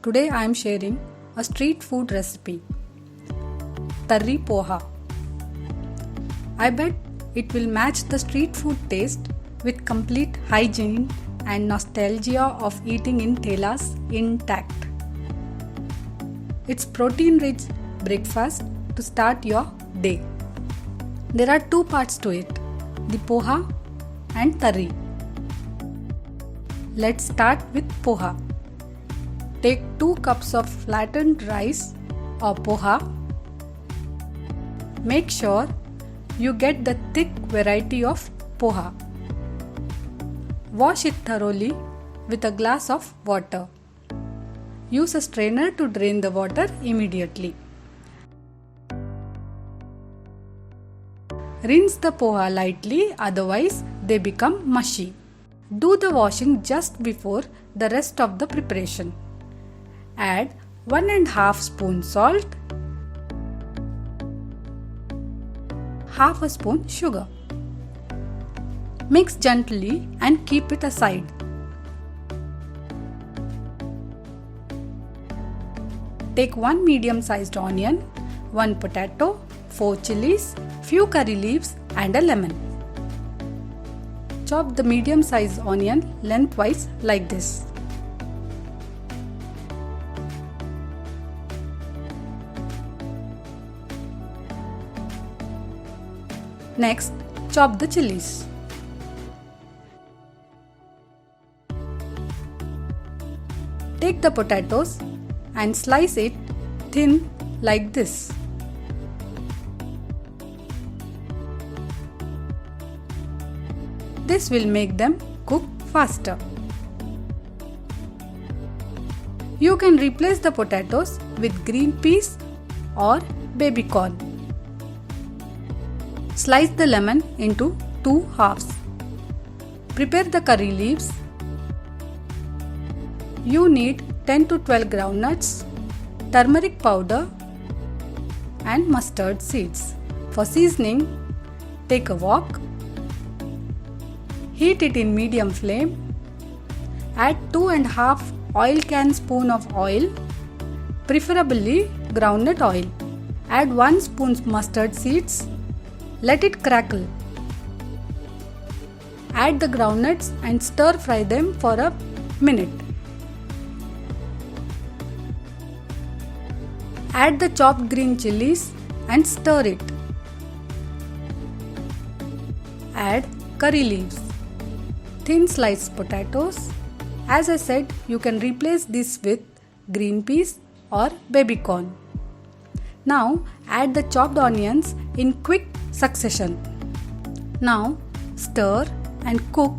Today I am sharing a street food recipe, Tarri Poha. I bet it will match the street food taste with complete hygiene and nostalgia of eating in thelas intact. It's protein-rich breakfast to start your day. There are two parts to it, the poha and tarri. Let's start with poha. Take 2 cups of flattened rice or poha. Make sure you get the thick variety of poha. Wash it thoroughly with a glass of water. Use a strainer to drain the water immediately. Rinse the poha lightly, otherwise they become mushy. Do the washing just before the rest of the preparation. Add 1½ spoon salt, half a spoon sugar. Mix gently and keep it aside. Take 1 medium-sized onion, 1 potato, 4 chilies, few curry leaves and a lemon. Chop the medium-sized onion lengthwise like this. Next, chop the chilies. Take the potatoes and slice it thin like this. This will make them cook faster. You can replace the potatoes with green peas or baby corn. Slice the lemon into 2 halves. Prepare the curry leaves. You need 10 to 12 groundnuts, turmeric powder and mustard seeds. For seasoning, take a wok. Heat it in medium flame. Add 2½ oil can spoon of oil, preferably groundnut oil. Add 1 spoon mustard seeds. Let it crackle. Add the groundnuts and stir fry them for a minute. Add the chopped green chilies and stir it. Add curry leaves. Thin sliced potatoes. As I said, you can replace this with green peas or baby corn. Now add the chopped onions in quick succession. Now stir and cook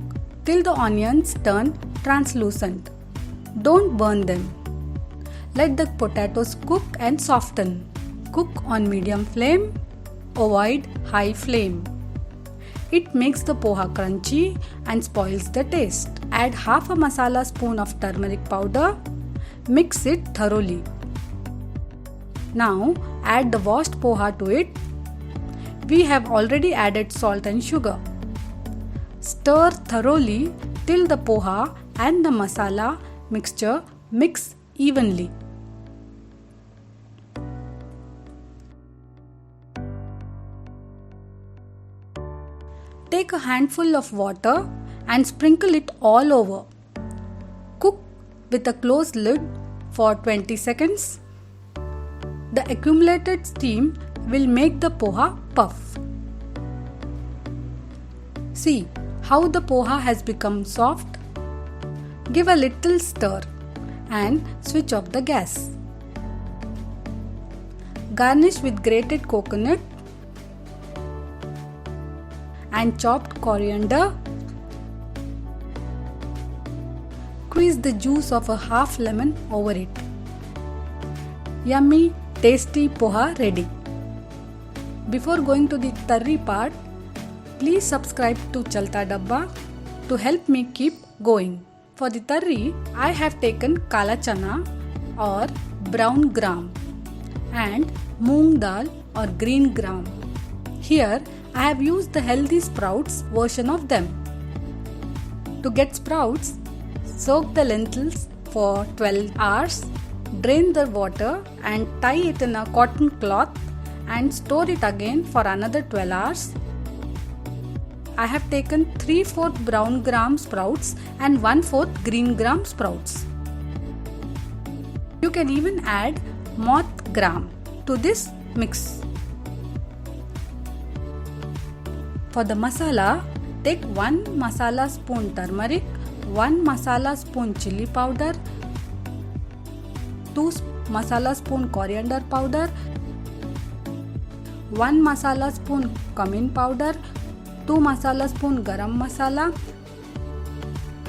till the onions turn translucent. Don't burn them. Let the potatoes cook and soften. Cook on medium flame. Avoid high flame. It makes the poha crunchy and spoils the taste. Add half a masala spoon of turmeric powder. Mix it thoroughly. Now add the washed poha to it. We have already added salt and sugar. Stir thoroughly till the poha and the masala mixture mix evenly. Take a handful of water and sprinkle it all over. Cook with a closed lid for 20 seconds. The accumulated steam will make the poha puff. See how the poha has become soft? Give a little stir and switch off the gas. Garnish with grated coconut and chopped coriander. Squeeze the juice of a half lemon over it. Yummy, tasty poha ready. Before going to the tarri part, please subscribe to Chalta Dabba to help me keep going. For the tarri, I have taken kala chana or brown gram and moong dal or green gram. Here I have used the healthy sprouts version of them. To get sprouts, soak the lentils for 12 hours Drain the water and tie it in a cotton cloth and store it again for another 12 hours. I have taken 3/4 brown gram sprouts and 1/4 green gram sprouts. You can even add moth gram to this mix. For the masala, take 1 masala spoon turmeric, 1 masala spoon chili powder, 2 masala spoon coriander powder, 1 masala spoon cumin powder, 2 masala spoon garam masala,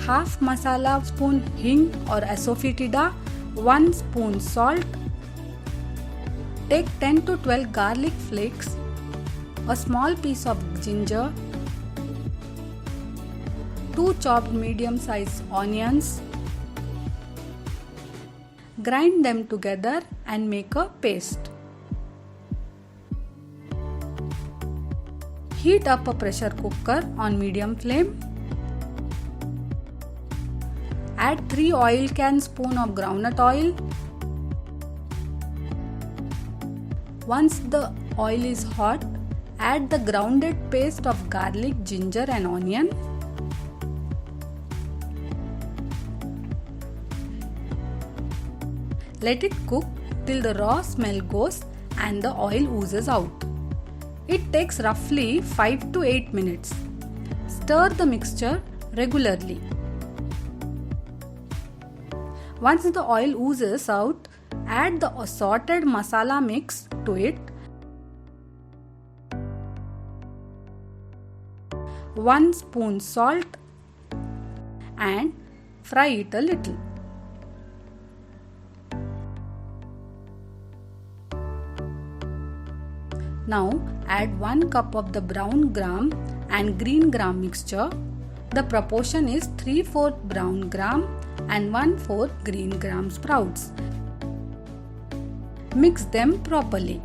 half masala spoon hing or asafoetida, 1 spoon salt. Take 10 to 12 garlic flakes, a small piece of ginger, 2 chopped medium-sized onions. Grind them together and make a paste. Heat up a pressure cooker on medium flame. Add 3 oil can spoon of groundnut oil. Once the oil is hot, add the grounded paste of garlic, ginger and onion. Let it cook till the raw smell goes and the oil oozes out. It takes roughly 5 to 8 minutes. Stir the mixture regularly. Once the oil oozes out, add the assorted masala mix to it. 1 spoon salt and fry it a little. Now add 1 cup of the brown gram and green gram mixture. The proportion is 3/4 brown gram and 1/4 green gram sprouts. Mix them properly.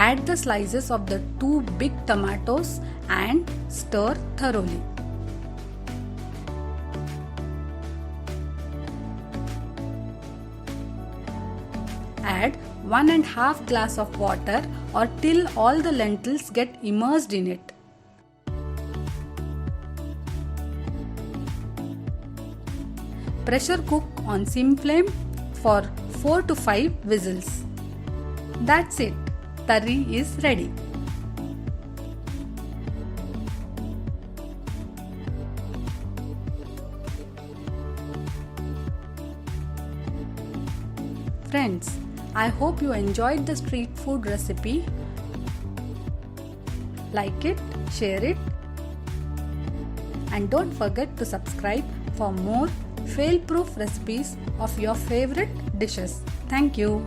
Add the slices of the 2 big tomatoes and stir thoroughly. Add 1½ glass of water or till all the lentils get immersed in it. Pressure cook on sim flame for 4 to 5 whistles. That's it. Tarri is ready. Friends, I hope you enjoyed the street food recipe. Like it, share it, and don't forget to subscribe for more fail-proof recipes of your favorite dishes. Thank you.